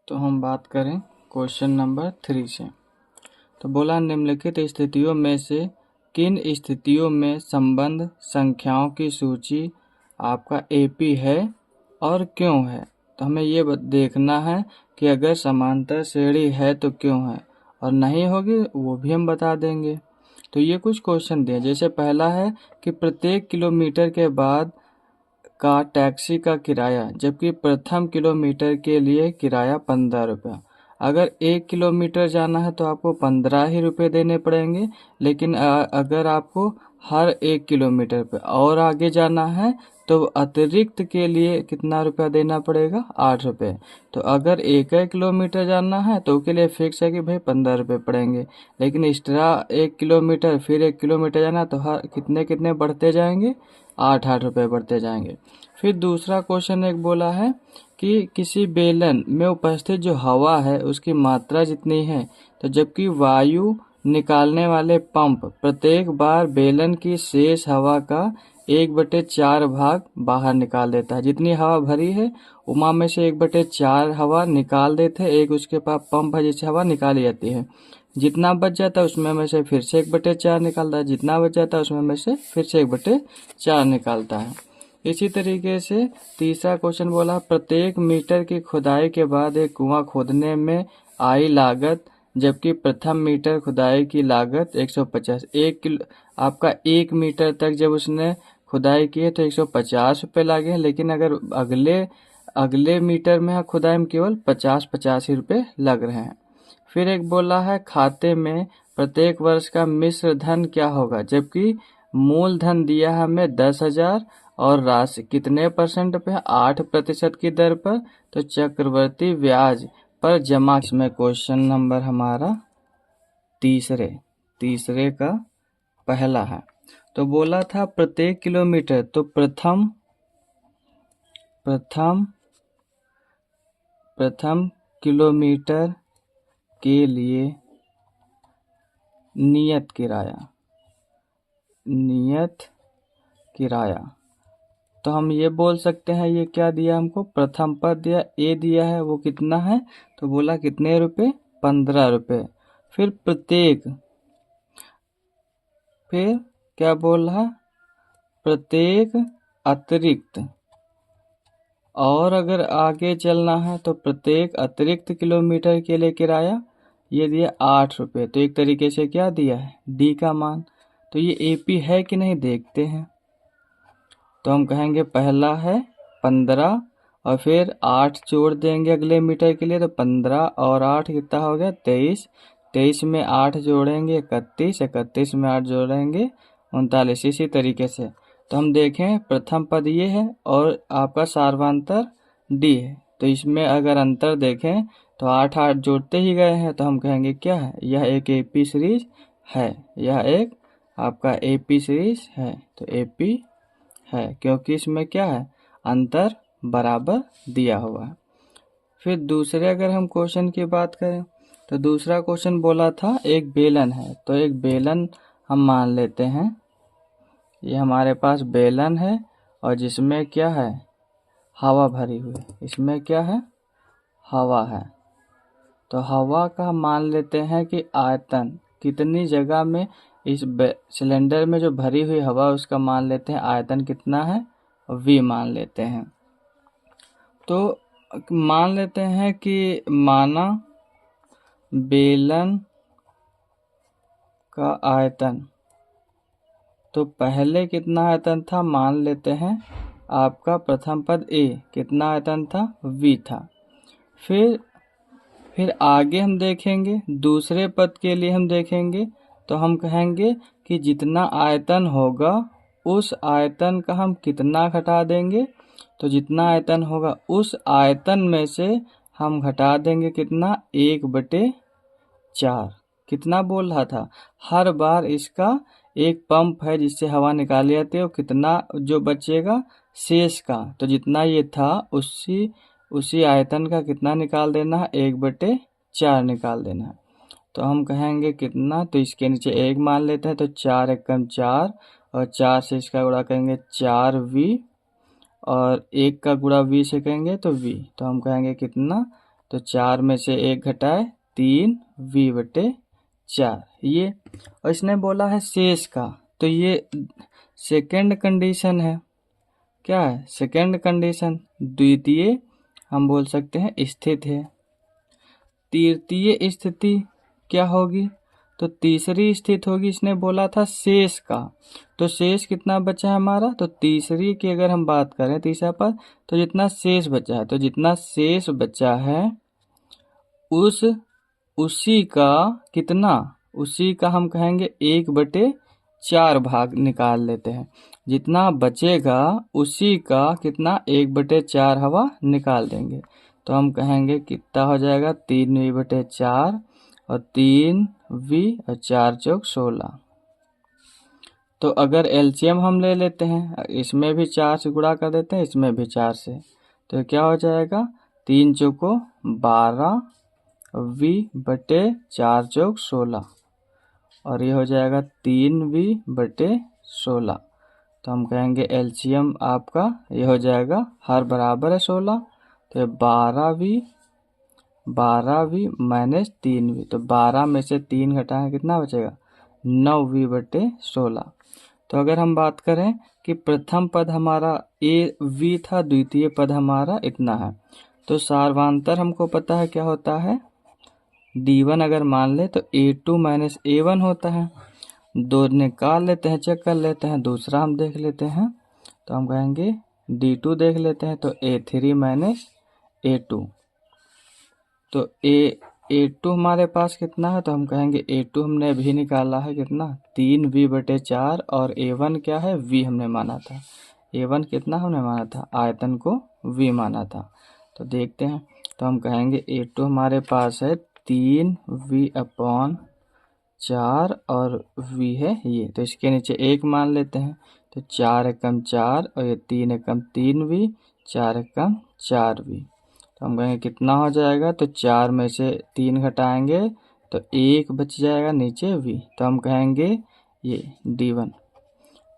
तो हम बात करें क्वेश्चन नंबर 3 से। तो बोला निम्नलिखित स्थितियों में से किन स्थितियों में संबंध संख्याओं की सूची आपका एपी है और क्यों है। तो हमें ये देखना है कि अगर समांतर श्रेणी है तो क्यों है, और नहीं होगी वो भी हम बता देंगे। तो ये कुछ क्वेश्चन दिए, जैसे पहला है कि प्रत्येक किलोमीटर के बाद का टैक्सी का किराया, जबकि प्रथम किलोमीटर के लिए किराया 15 रुपया। अगर 1 किलोमीटर जाना है तो आपको 15 ही रुपये देने पड़ेंगे, लेकिन अगर आपको हर 1 किलोमीटर पे और आगे जाना है तो अतिरिक्त के लिए कितना रुपया देना पड़ेगा, 8 रुपये। तो अगर 1 किलोमीटर जाना है तो उसके लिए फिक्स है कि भाई 15 रुपये पड़ेंगे, लेकिन एक्स्ट्रा 1 किलोमीटर फिर 1 किलोमीटर जाना तो हर कितने कितने बढ़ते जाएंगे, 8 रुपये बढ़ते जाएंगे। फिर दूसरा क्वेश्चन एक बोला है कि किसी बेलन में उपस्थित जो हवा है उसकी मात्रा जितनी है, तो जबकि वायु निकालने वाले पंप प्रत्येक बार बेलन की शेष हवा का 1/4 भाग बाहर निकाल देता है। जितनी हवा भरी है उमा में से 1/4 हवा निकाल देते हैं, एक उसके पास पंप है जिससे हवा निकाली जाती है। जितना बच जाता है उसमें में से फिर से 1/4 निकालता है, जितना बच जाता है उसमें में से फिर से 1/4 निकालता है। इसी तरीके से तीसरा क्वेश्चन बोला प्रत्येक मीटर की खुदाई के बाद एक कुआं खोदने में आई लागत, जबकि प्रथम मीटर खुदाई की लागत 150। 1 किलो आपका 1 मीटर तक जब उसने खुदाई की है तो 150 रुपये लागे हैं, लेकिन अगर अगले मीटर में खुदाई में केवल 50 ही रुपये लग रहे हैं। फिर एक बोला है खाते में प्रत्येक वर्ष का मिश्र धन क्या होगा, जबकि मूल धन दिया है हमें 10,000 और राशि कितने परसेंट पे है, 8% की दर पर। तो चक्रवर्ती ब्याज पर जमा, इसमें क्वेश्चन नंबर हमारा तीसरे का पहला है। तो बोला था प्रत्येक किलोमीटर, तो प्रथम किलोमीटर के लिए नियत किराया, तो हम ये बोल सकते हैं ये क्या दिया हमको, प्रथम पद दिया, ए दिया है, वो कितना है, तो बोला कितने रुपए, 15 रुपये। फिर फिर क्या बोल रहा, प्रत्येक अतिरिक्त, और अगर आगे चलना है तो प्रत्येक अतिरिक्त किलोमीटर के लिए किराया ये दिया 8 रुपये। तो एक तरीके से क्या दिया है, डी का मान। तो ये एपी है कि नहीं देखते हैं। तो हम कहेंगे पहला है 15 और फिर 8 जोड़ देंगे अगले मीटर के लिए, तो 15 और 8 कितना हो गया, 23। 23 में 8 जोड़ेंगे 31, 31 में 8 जोड़ेंगे 39। इसी तरीके से तो हम देखें प्रथम पद ये है और आपका सार्वंतर डी है। तो इसमें अगर अंतर देखें तो 8 जोड़ते ही गए हैं, तो हम कहेंगे क्या है, यह एक एपी सीरीज है, यह एक आपका एपी सीरीज है। तो एपी है क्योंकि इसमें क्या है, अंतर बराबर दिया हुआ है। फिर दूसरे अगर हम क्वेश्चन की बात करें तो दूसरा क्वेश्चन बोला था एक बेलन है। तो एक बेलन हम मान लेते हैं, ये हमारे पास बेलन है और जिसमें क्या है, हवा भरी हुई, इसमें क्या है, हवा है। तो हवा का मान लेते हैं कि आयतन कितनी जगह में इस सिलेंडर में जो भरी हुई हवा उसका मान लेते हैं आयतन कितना है, v मान लेते हैं। तो मान लेते हैं कि माना बेलन का आयतन, तो पहले कितना आयतन था, मान लेते हैं आपका प्रथम पद ए कितना आयतन था, v था। फिर आगे हम देखेंगे दूसरे पद के लिए हम देखेंगे तो हम कहेंगे कि जितना आयतन होगा उस आयतन का हम कितना घटा देंगे, तो जितना आयतन होगा उस आयतन में से हम घटा देंगे कितना, 1/4। कितना बोल रहा था, हर बार इसका एक पंप है जिससे हवा निकाली जाती है, और कितना जो बचेगा शेष का, तो जितना ये था उसी आयतन का कितना निकाल देना है, 1/4 निकाल देना है। तो हम कहेंगे कितना, तो इसके नीचे 1 मान लेते हैं, तो 4 एकम 4 और 4 से इसका गुणा करेंगे 4v और 1 का गुणा v से करेंगे तो v। तो हम कहेंगे कितना, तो 4 में से 1 घटाए 3v/4 ये। और इसने बोला है शेष का, तो ये सेकंड कंडीशन है। क्या है? Second condition. द्वितीय हम बोल सकते हैं स्थित है। तृतीय स्थिति क्या होगी? तो तीसरी स्थिति होगी। इसने बोला था शेष का, तो शेष कितना बचा है हमारा? तो तीसरी की अगर हम बात करें तीसरा पद, तो जितना शेष बचा है, तो जितना शेष बचा है उसी का कितना, उसी का हम कहेंगे 1/4 भाग निकाल लेते हैं। जितना बचेगा उसी का कितना 1/4 हवा निकाल देंगे। तो हम कहेंगे कितना हो जाएगा 3v/4 और 3v और 4 चौक 16। तो अगर एलसीएम हम ले लेते हैं, इसमें भी 4 से गुणा कर देते हैं, इसमें भी 4 से, तो क्या हो जाएगा 3 चौको 12 v/4 चौक 16 और ये हो जाएगा 3v/16। तो हम कहेंगे एलसीएम आपका ये हो जाएगा हर बराबर है 16, तो 12v माइनस 3v, तो 12 में से 3 घटाएं कितना बचेगा 9v/16। तो अगर हम बात करें कि प्रथम पद हमारा v था, द्वितीय पद हमारा इतना है, तो सार्वधातुक हमको पता है क्या होता है d1 अगर मान ले तो a2 माइनस a1 होता है। दो निकाल लेते हैं, चेक कर लेते हैं। दूसरा हम देख लेते हैं, तो हम कहेंगे d2 देख लेते हैं, तो a3 माइनस a2, तो a2 हमारे पास कितना है, तो हम कहेंगे a2 हमने अभी निकाला है कितना 3v/4 और a1 क्या है v हमने माना था। a1 कितना हमने माना था, आयतन को v माना था। तो देखते हैं, तो हम कहेंगे a2 हमारे पास है 3v/4 और v है ये, तो इसके नीचे 1 मान लेते हैं। तो 4 एकम 4 और ये 3 एकम 3v, 4 एकम 4v, तो हम कहेंगे कितना हो जाएगा, तो 4 में से 3 घटाएंगे तो 1 बच जाएगा नीचे v, तो हम कहेंगे ये d1।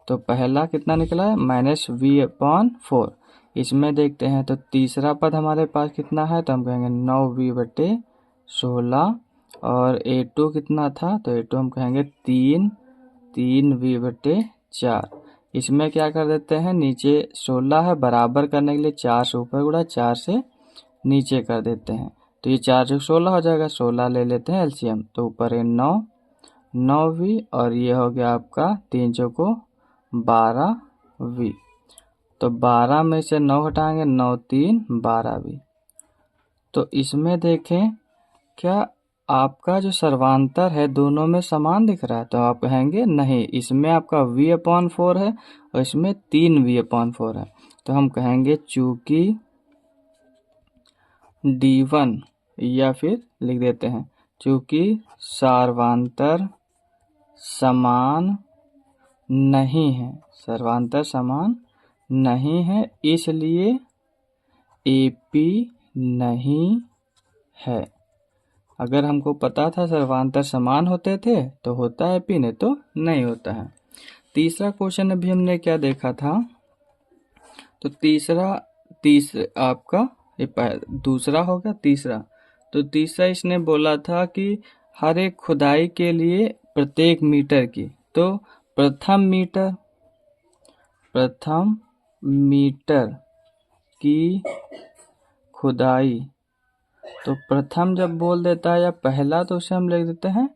तो पहला कितना निकला है -v/4। इसमें देखते हैं, तो तीसरा पद हमारे पास कितना है, तो हम कहेंगे 9v/16 और a2 कितना था, तो a2 हम कहेंगे 3v/4। इसमें क्या कर देते हैं, नीचे 16 है, बराबर करने के लिए 4 से ऊपर गुणा 4 से नीचे कर देते हैं, तो ये 4 चौक 16 हो जाएगा। 16 ले लेते हैं एलसीएम, तो ऊपर है 9v और ये हो गया आपका 3 चौको 12v, तो 12 में से 9 घटाएंगे 9 3 12v। तो इसमें देखें क्या आपका जो सर्वांतर है दोनों में समान दिख रहा है, तो आप कहेंगे नहीं, इसमें आपका v/4 है और इसमें 3v/4 है। तो हम कहेंगे चूंकि d1 या फिर लिख देते हैं चूंकि सर्वांतर समान नहीं है, सर्वांतर समान नहीं है, इसलिए AP नहीं है। अगर हमको पता था सर्वांतर समान होते थे तो होता है AP, नहीं तो नहीं होता है। तीसरा क्वेश्चन अभी हमने क्या देखा था, तो तीसरा आपका ये दूसरा होगा तीसरा। तो तीसरा इसने बोला था कि हर एक खुदाई के लिए प्रत्येक मीटर की, तो प्रथम मीटर की खुदाई, तो प्रथम जब बोल देता है या पहला तो उसे हम लिख देते हैं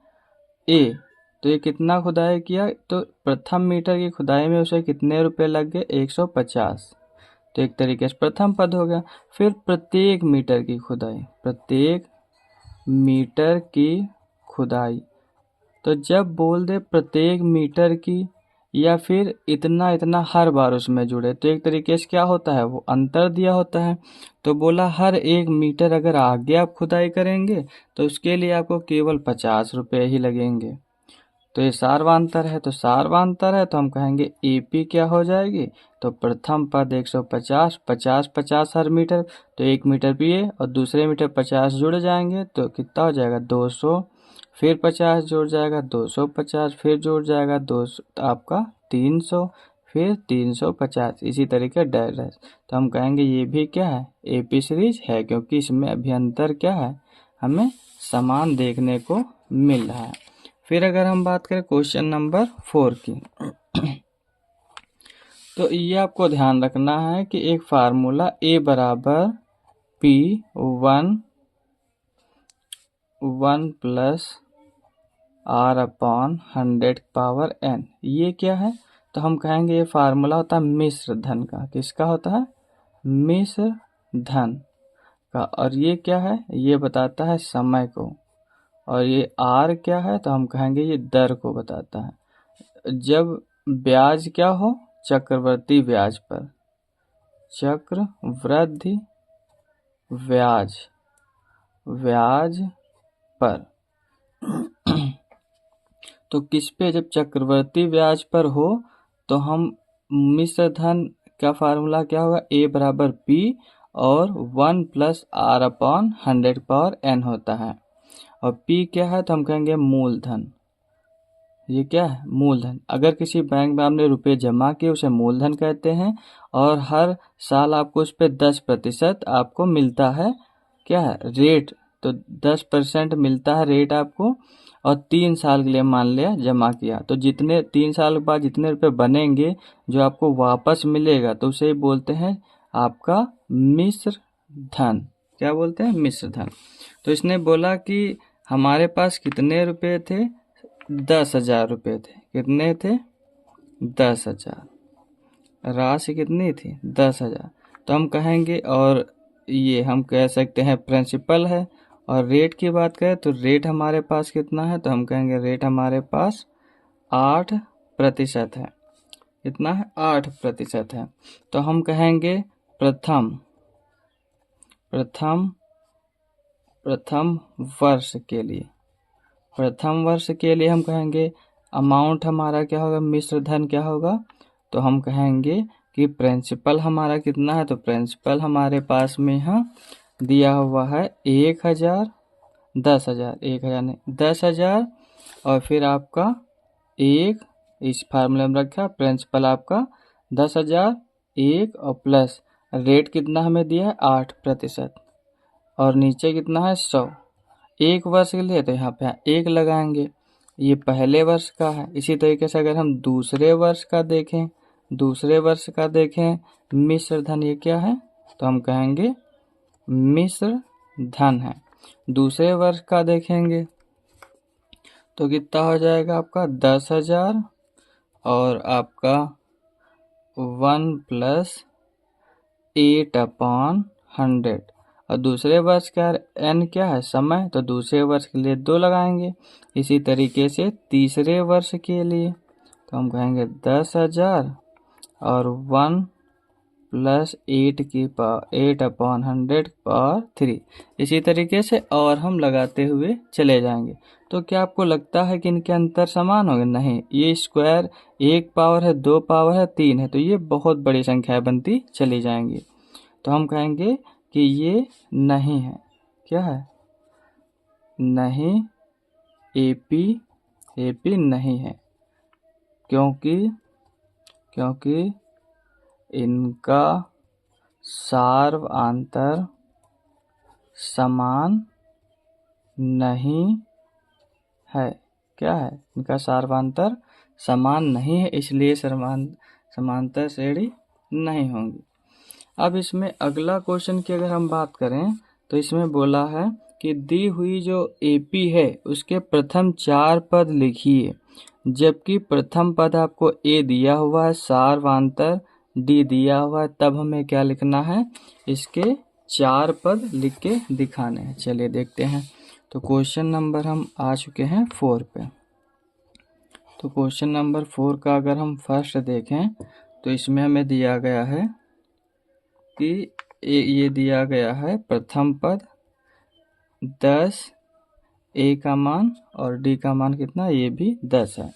A। तो ये कितना खुदाई किया, तो प्रथम मीटर की खुदाई में उसे कितने रुपए लग गए 150, तो एक तरीके से प्रथम पद हो गया। फिर प्रत्येक मीटर की खुदाई, प्रत्येक मीटर की खुदाई, तो जब बोल दे प्रत्येक मीटर की या फिर इतना इतना हर बार उसमें जुड़े, तो एक तरीके से क्या होता है वो अंतर दिया होता है। तो बोला हर 1 मीटर अगर आगे आप खुदाई करेंगे तो उसके लिए आपको केवल 50 रुपये ही लगेंगे। तो ये सार्वांतर है, तो सार्वांतर है तो हम कहेंगे AP क्या हो जाएगी, तो प्रथम पद 150, 50 50 हर मीटर, तो 1 मीटर पिए और दूसरे मीटर 50 जुड़ जाएंगे तो कितना हो जाएगा 200, फिर 50 जुड़ जाएगा 250, फिर जुड़ जाएगा 200 आपका 300, फिर 350, इसी तरीके डैश डैश। तो हम कहेंगे ये भी क्या है, एपी सीरीज है, क्योंकि इसमें अभ्यंतर क्या है, हमें समान देखने को मिल रहा है। फिर अगर हम बात करें क्वेश्चन नंबर 4 की, तो ये आपको ध्यान रखना है कि एक फार्मूला A बराबर P1 plus R upon 100 power n, ये क्या है, तो हम कहेंगे ये फार्मूला होता है मिश्र धन का। किसका होता है, मिश्र धन का। और ये क्या है, ये बताता है समय को। और ये R क्या है, तो हम कहेंगे ये दर को बताता है। जब ब्याज क्या हो, चक्रवर्ती ब्याज पर, चक्रवृद्धि ब्याज पर तो किस पे, जब चक्रवर्ती ब्याज पर हो तो हम मिश्र धन का फार्मूला क्या होगा, A बराबर P और 1 plus R upon 100 power n होता है। और P क्या है, तो हम कहेंगे मूलधन। ये क्या है, मूलधन। अगर किसी बैंक में आपने रुपए जमा किए उसे मूलधन कहते हैं। और हर साल आपको उस पर 10% आपको मिलता है, क्या है, रेट। तो 10% मिलता है रेट आपको, और 3 साल के लिए मान लिया जमा किया, तो जितने 3 साल के बाद जितने रुपए बनेंगे जो आपको वापस मिलेगा, तो उसे बोलते हैं आपका मिश्र धन। क्या बोलते हैं, मिश्र धन। तो इसने बोला कि हमारे पास कितने रुपए थे, 10,000 रुपये थे। कितने थे, 10,000। राशि कितनी थी, 10,000। तो हम कहेंगे, और ये हम कह सकते हैं प्रिंसिपल है। और रेट की बात करें तो रेट हमारे पास कितना है, तो हम कहेंगे रेट हमारे पास 8% है। कितना है, 8% है। तो हम कहेंगे प्रथम वर्ष के लिए, प्रथम वर्ष के लिए हम कहेंगे अमाउंट हमारा क्या होगा, मिश्र धन क्या होगा, तो हम कहेंगे कि प्रिंसिपल हमारा कितना है, तो प्रिंसिपल हमारे पास में यहाँ दिया हुआ है 1,000, 10,000, 1,000 नहीं 10,000। और फिर आपका एक, इस फार्मूले में रखा प्रिंसिपल आपका 10,000, एक और प्लस रेट कितना हमें दिया है 8%, और नीचे कितना है 100। एक वर्ष के लिए तो यहाँ पे 1 लगाएंगे, ये पहले वर्ष का है। इसी तरीके से अगर हम दूसरे वर्ष का देखें मिश्र धन, ये क्या है, तो हम कहेंगे मिश्र धन है। दूसरे वर्ष का देखेंगे तो कितना हो जाएगा आपका 10,000 और आपका 1 प्लस 8 अपॉन 100। और दूसरे वर्ष का n क्या है, समय, तो दूसरे वर्ष के लिए 2 लगाएंगे। इसी तरीके से तीसरे वर्ष के लिए तो हम कहेंगे 10,000 और 1 प्लस 8 अपॉन 100 पावर 3। इसी तरीके से और हम लगाते हुए चले जाएंगे। तो क्या आपको लगता है कि इनके अंतर समान होंगे, नहीं। ये स्क्वायर 1 पावर है, 2 पावर है, 3 है, तो ये बहुत बड़ी संख्याएं बनती चली जाएंगी। तो हम कहेंगे कि ये नहीं है, क्या है, नहीं, एपी नहीं है, क्योंकि इनका सार्वआंतर समान नहीं है। क्या है, इनका सार्वआंतर समान नहीं है, इसलिए समांतर श्रेणी नहीं होंगी। अब इसमें अगला क्वेश्चन की अगर हम बात करें तो इसमें बोला है कि दी हुई जो एपी है उसके प्रथम 4 पद लिखिए, जबकि प्रथम पद आपको ए दिया हुआ है, सार्वआंतर डी दिया हुआ है, तब हमें क्या लिखना है, इसके 4 पद लिख के दिखाने हैं। चलिए देखते हैं। तो क्वेश्चन नंबर हम आ चुके हैं 4 पे। तो क्वेश्चन नंबर 4 का अगर हम फर्स्ट देखें तो इसमें हमें दिया गया है कि ये दिया गया है प्रथम पद 10, ए का मान और डी का मान कितना, ये भी 10 है।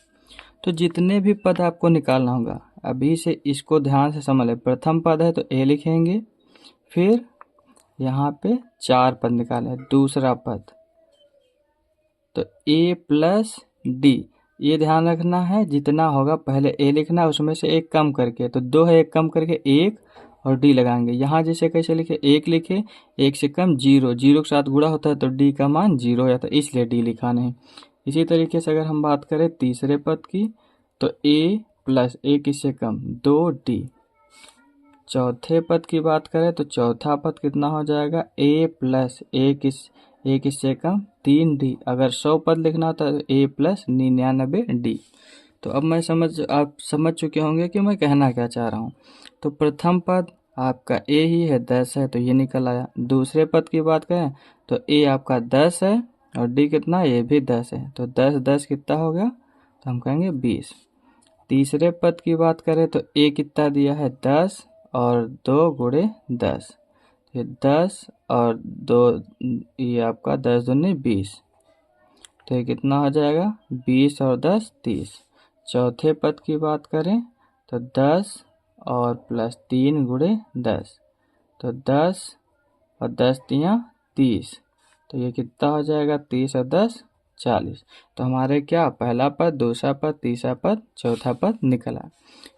तो जितने भी पद आपको निकालना होगा, अभी से इसको ध्यान से समझ ले। प्रथम पद है तो ए लिखेंगे, फिर यहाँ पे 4 पद निकाले। दूसरा पद तो ए प्लस डी, ये ध्यान रखना है, जितना होगा पहले ए लिखना है, उसमें से एक कम करके, तो 2 है, एक कम करके 1 और डी लगाएंगे। यहाँ जैसे कैसे लिखे, 1 लिखे, 1 से कम 0, 0 के साथ गुणा होता है तो डी का मान 0 हो जाता है, इसलिए डी लिखा नहीं। इसी तरीके से अगर हम बात करें तीसरे पद की, तो ए प्लस 1 किससे कम 2d। चौथे पद की बात करें तो चौथा पद कितना हो जाएगा, ए प्लस 1 किससे कम 3d। अगर 100 पद लिखना होता है तो ए प्लस 99d। तो अब आप समझ चुके होंगे कि मैं कहना क्या चाह रहा हूँ। तो प्रथम पद आपका ए ही है, 10 है, तो ये निकल आया। दूसरे पद की बात करें तो ए आपका 10 है और डी कितना, ये भी 10 है, तो 10 10 कितना हो गया, तो हम कहेंगे 20। तीसरे पद की बात करें तो ए कितना दिया है, 10 और 2 गुणे 10, ये 10 और 2, ये आपका 10 दूनी 20, तो ये कितना हो जाएगा 20 और 10 30। चौथे पद की बात करें तो 10 और प्लस 3 गुणे 10, तो 10 और 10 तियाँ 30, तो ये कितना हो जाएगा 30 और 10 40। तो हमारे क्या पहला पद, दूसरा पद, तीसरा पद, चौथा पद निकला।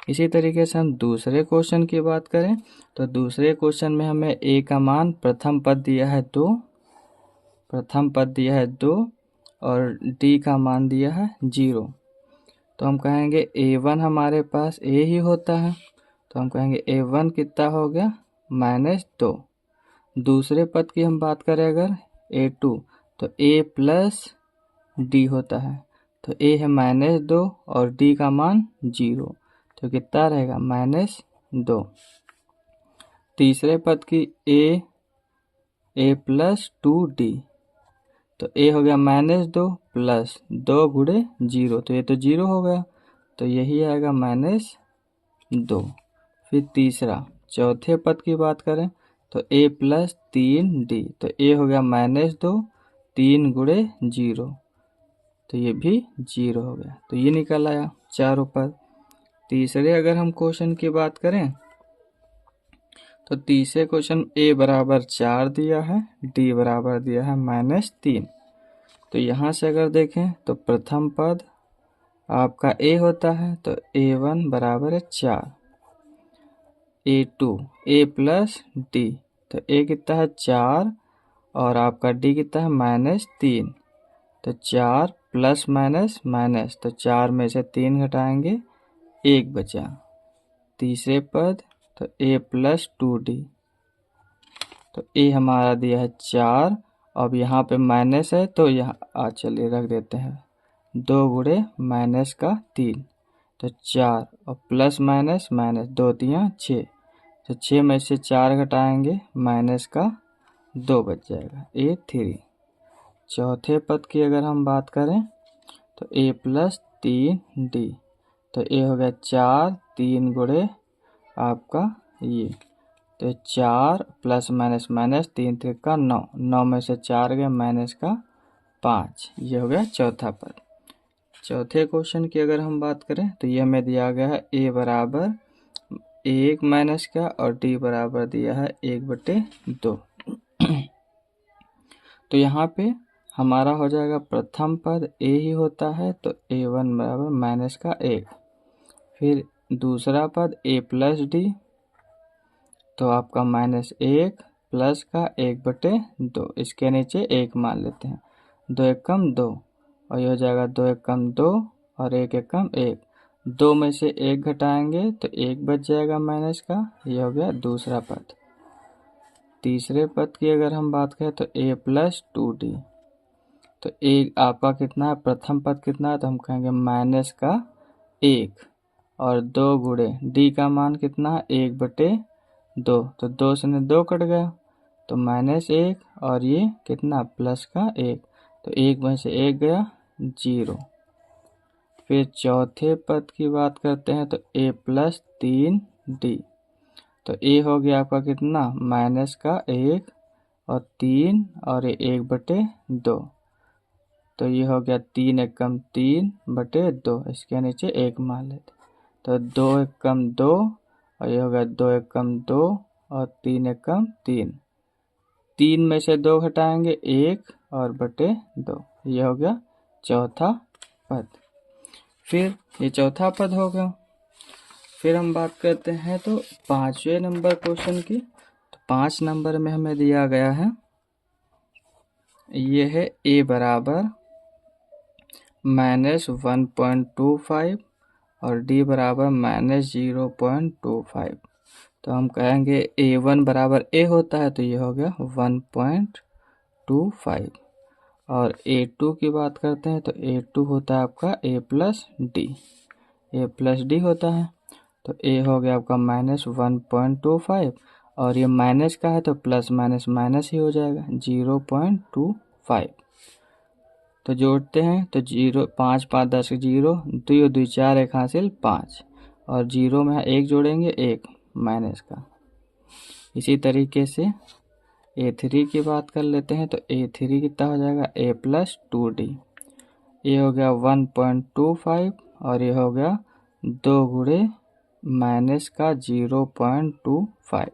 इसी तरीके से हम दूसरे क्वेश्चन की बात करें तो दूसरे क्वेश्चन में हमें ए का मान प्रथम पद दिया है 2 और डी का मान दिया है 0। तो हम कहेंगे a1 हमारे पास a ही होता है, तो हम कहेंगे a1 कितना हो गया -2। दूसरे पद की हम बात करें अगर a2 तो a प्लस डी होता है, तो a है -2 और d का मान 0, तो कितना रहेगा -2। तीसरे पद की a प्लस 2d, तो a हो गया -2 प्लस 2 गुणे 0, तो ये तो 0 हो गया, तो यही आएगा -2। फिर तीसरा चौथे पद की बात करें तो a प्लस 3d, तो a हो गया -2 3 गुणे 0, तो ये भी 0 हो गया, तो ये निकल आया चारों पद। तीसरे अगर हम क्वेश्चन की बात करें तो तीसरे क्वेश्चन a बराबर 4 दिया है, d बराबर दिया है -3। तो यहाँ से अगर देखें तो प्रथम पद आपका a होता है, तो a1 बराबर है 4, a2 a प्लस d, तो a कितना है 4 और आपका d कितना है -3, तो 4 प्लस माइनस माइनस, तो 4 में से 3 घटाएंगे 1 बचा। तीसरे पद तो a प्लस 2d, तो a हमारा दिया है 4, अब यहाँ पे माइनस है तो यहाँ चलिए रख देते हैं 2 गुणे माइनस का 3, तो 4 और प्लस माइनस माइनस 2 3 6, तो 6 में से 4 घटाएंगे माइनस का 2 बच जाएगा a3। चौथे पद की अगर हम बात करें तो a प्लस 3d, तो a हो गया 4 3 गुणे आपका ये, तो 4 प्लस माइनस माइनस 3 3 9, 9 में से 4 गए माइनस का 5, ये हो गया चौथा पद। चौथे क्वेश्चन की अगर हम बात करें तो ये हमें दिया गया है a बराबर 1 माइनस का और d बराबर दिया है 1/2। तो यहाँ पे हमारा हो जाएगा प्रथम पद a ही होता है, तो a1 बराबर माइनस का 1। फिर दूसरा पद a प्लस डी, तो आपका -1 प्लस का 1/2, इसके नीचे 1 मान लेते हैं, 2 एकम 2 और ये हो जाएगा 2 एकम 2 और 1 एकम 1, 2 में से 1 घटाएंगे तो 1 बच जाएगा माइनस का, ये हो गया दूसरा पद। तीसरे पद की अगर हम बात करें तो a प्लस 2d, तो a आपका कितना है, प्रथम पद कितना है, तो हम कहेंगे माइनस का 1 और 2 गुणे d का मान कितना है 1/2, तो 2 से 2 कट गया, तो -1 और ये कितना प्लस का 1, तो 1 में से 1 गया 0। फिर चौथे पद की बात करते हैं तो a प्लस 3d, तो a हो गया आपका कितना माइनस का 1 और 3 और ये 1/2, तो ये हो गया 3 एकम 3/2, इसके नीचे 1 मान लेते, तो 2 एकम 2 और ये हो गया 2 एकम 2 और 3 एकम 3, 3 में से 2 घटाएंगे 1 और बटे 2, ये हो गया चौथा पद। फिर ये चौथा पद हो गया। फिर हम बात करते हैं तो 5वें नंबर क्वेश्चन की। तो 5 नंबर में हमें दिया गया है, ये है a बराबर -1.25 और d बराबर -0.25। तो हम कहेंगे a1 बराबर a होता है, तो ये हो गया 1.25। और a2 की बात करते हैं तो a2 होता है आपका a प्लस डी होता है। तो a हो गया आपका -1.25 और ये माइनस का है तो प्लस माइनस माइनस ही हो जाएगा 0.25। तो जोड़ते हैं तो 0 5 5 10 0 2 2 4 1 हासिल 5 और 0 में 1 जोड़ेंगे 1 माइनस का। इसी तरीके से a3 की बात कर लेते हैं तो a3 कितना हो जाएगा a प्लस 2d। ये हो गया 1.25 और ये हो गया 2 गुणे माइनस का 0.25।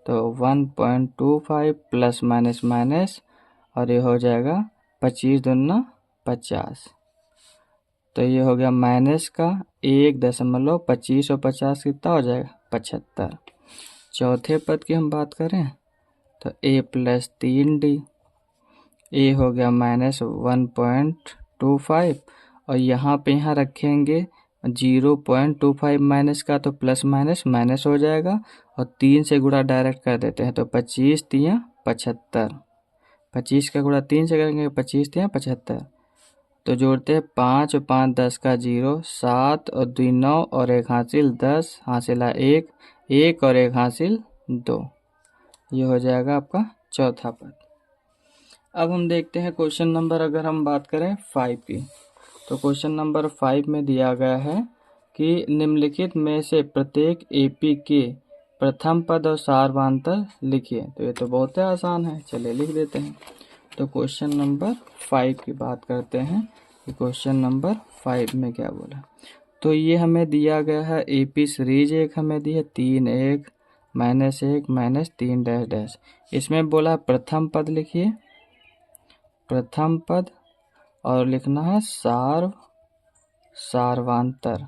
तो 1.25 प्लस माइनस माइनस और ये हो जाएगा 25 दूना 50। तो ये हो गया माइनस का 1.25 और 50 कितना हो जाएगा 75। चौथे पद की हम बात करें तो a प्लस 3d, a हो गया -1.25 और यहाँ पे रखेंगे 0.25 माइनस का तो प्लस माइनस माइनस हो जाएगा और 3 से गुणा डायरेक्ट कर देते हैं तो 25 3 75। 25 का गुणा 3 से करेंगे 25 3 75। तो जोड़ते हैं 5 और 5 10 का 0 7 और 2 9 और 1 हासिल 10 हासिला 1 और 1 हासिल 2। ये हो जाएगा आपका चौथा पद। अब हम देखते हैं क्वेश्चन नंबर, अगर हम बात करें 5 की, तो क्वेश्चन नंबर 5 में दिया गया है कि निम्नलिखित में से प्रत्येक एपी के प्रथम पद और सारवांतर लिखिए। तो ये तो बहुत ही आसान है, चलिए लिख देते हैं। तो क्वेश्चन नंबर 5 की बात करते हैं कि क्वेश्चन नंबर 5 में क्या बोला। तो ये हमें दिया गया है एपी सीरीज एक हमें दी है 3 1 -1 -3 डैश डैश। इसमें बोला प्रथम पद लिखिए, प्रथम पद और लिखना है सारवांतर।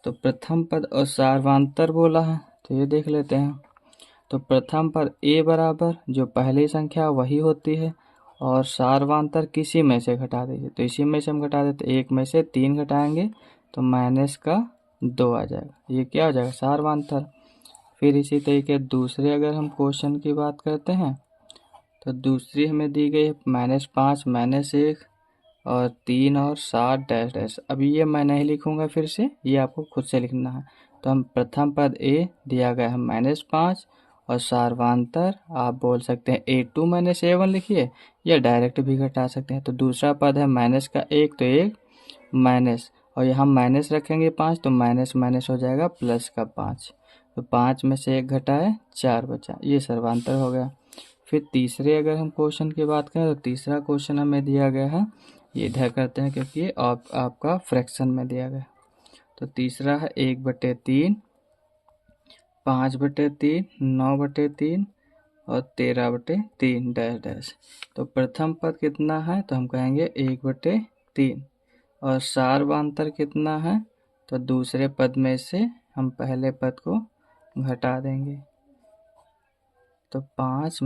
तो प्रथम पद और सारवांतर बोला है, तो ये देख लेते हैं। तो प्रथम पद a बराबर जो पहली संख्या वही होती है और सारवांतर किसी में से घटा दीजिए। तो इसी में से हम घटा देते, 1 में से 3 घटाएंगे तो माइनस का 2 आ जाएगा। ये क्या हो जाएगा सारवांतर। फिर इसी तरीके दूसरे अगर हम क्वेश्चन की बात करते हैं तो दूसरी हमें दी गई है -5 -1 और 3 और 7 डैश डैश। अभी ये मैं नहीं लिखूंगा, फिर से ये आपको खुद से लिखना है। तो हम प्रथम पद a दिया गया है -5 और सारवांतर आप बोल सकते हैं a2 -a1 लिखिए या डायरेक्ट भी घटा सकते हैं। तो दूसरा पद है माइनस का 1 तो 1 माइनस और यहाँ माइनस रखेंगे 5 तो माइनस माइनस हो जाएगा प्लस का 5। तो 5 में से 1 घटाए 4 बचा, ये सर्वांतर हो गया। फिर तीसरे अगर हम क्वेश्चन की बात करें तो तीसरा क्वेश्चन हमें दिया गया है, ये इधर करते हैं क्योंकि ये आपका फ्रैक्शन में दिया गया। तो तीसरा है 1/3 5/3 9/3 और 13/3 डैश डैश। तो प्रथम पद कितना है तो हम कहेंगे 1/3 और सारवांतर कितना है तो दूसरे पद में से हम पहले पद को घटा देंगे। तो 5 -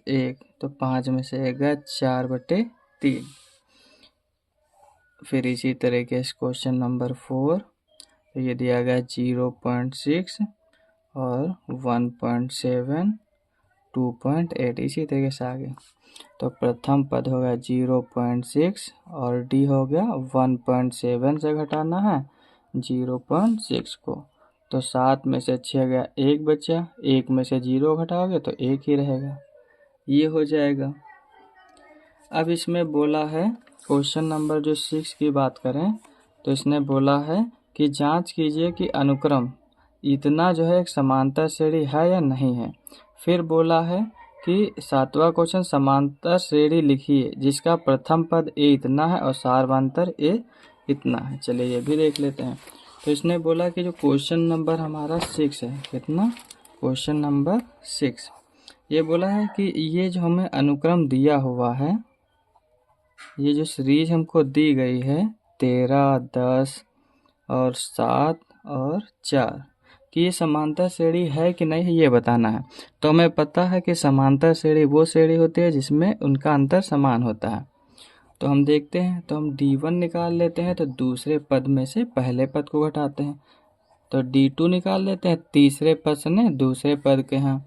1 तो 5 में से 1 गया 4/3। फिर इसी तरीके से क्वेश्चन नंबर 4, तो ये दिया गया 0.6 और 1.7 2.8 इसी तरीके से आगे। तो प्रथम पद हो गया 0.6 और डी हो गया 1.7 से घटाना है 0.6 को। तो 7 में से 6 गया 1 बचा, 1 में से 0 घटाओगे तो 1 ही रहेगा, ये हो जाएगा। अब इसमें बोला है क्वेश्चन नंबर जो 6 की बात करें तो इसने बोला है कि जांच कीजिए कि अनुक्रम इतना जो है एक समांतर श्रेणी है या नहीं है। फिर बोला है कि 7वां क्वेश्चन समांतर श्रेणी लिखिए जिसका प्रथम पद a इतना है और सारवांतर a इतना है। चलिए ये भी देख लेते हैं। तो इसने बोला कि जो क्वेश्चन नंबर हमारा 6 है, कितना क्वेश्चन नंबर 6, ये बोला है कि ये जो हमें अनुक्रम दिया हुआ है, ये जो सीरीज हमको दी गई है 13, 10 और 7 और 4 कि ये समांतर श्रेणी है कि नहीं ये बताना है। तो हमें पता है कि समांतर श्रेणी वो श्रेणी होती है जिसमें उनका अंतर समान होता है। तो हम देखते हैं, तो हम D1 निकाल लेते हैं, तो दूसरे पद में से पहले पद को घटाते हैं। तो D2 निकाल लेते हैं, तीसरे पद से दूसरे पद के हैं।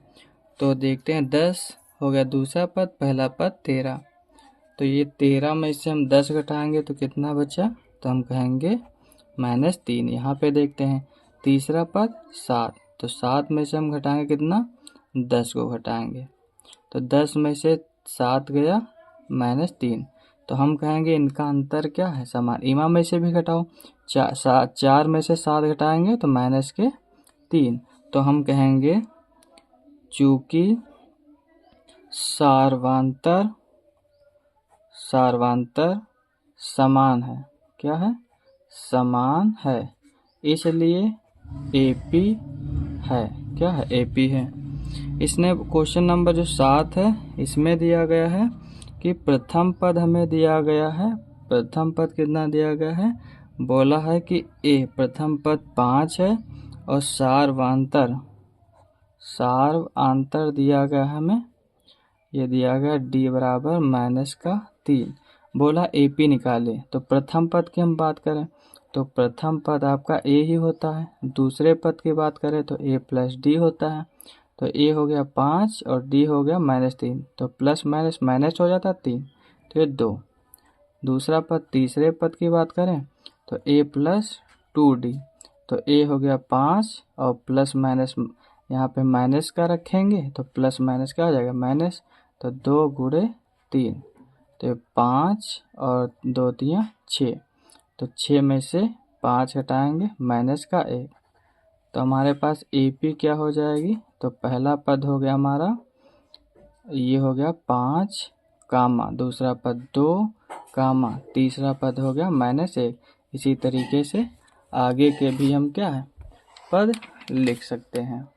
तो देखते हैं 10 हो गया दूसरा पद, पहला पद 13। तो ये 13 में से हम 10 घटाएंगे तो कितना बचा, तो हम कहेंगे -3। यहाँ पे देखते हैं तीसरा पद 7, तो 7 में से हम घटाएंगे कितना, 10 को घटाएंगे। तो 10 में से 7 गया -3, तो हम कहेंगे इनका अंतर क्या है, समान। इमा में से भी घटाओ, 4 में से 7 घटाएंगे तो -3, तो हम कहेंगे चूंकि सार्वांतर समान है, क्या है, समान है, इसलिए AP है, क्या है, AP है। इसने क्वेश्चन नंबर जो 7 है इसमें दिया गया है कि प्रथम पद हमें दिया गया है, प्रथम पद कितना दिया गया है, बोला है कि प्रथम पद 5 है और सार्वांतर दिया गया है हमें, ये दिया गया D बराबर -3। बोला AP निकाले, तो प्रथम पद की हम बात करें तो प्रथम पद आपका A ही होता है, दूसरे पद की बात करें तो A + D होता है। तो A हो गया 5 और D हो गया -3, तो प्लस माइनस माइनस हो जाता 3, तो ये 2। दूसरा पद, तीसरे पद की बात करें तो A + 2D, तो A हो गया 5 और प्लस माइनस यहाँ पे माइनस का रखेंगे तो प्लस माइनस क्या हो जाएगा, माइनस, तो 2 × 3, तो 5 और 2 × 6, तो 6 में से 5 घटाएंगे माइनस का 1, तो हमारे पास AP क्या हो जाएगी, तो पहला पद हो गया हमारा, ये हो गया 5 कामा, दूसरा पद 2 कामा, तीसरा पद हो गया -1। इसी तरीके से आगे के भी हम क्या है, पद लिख सकते हैं।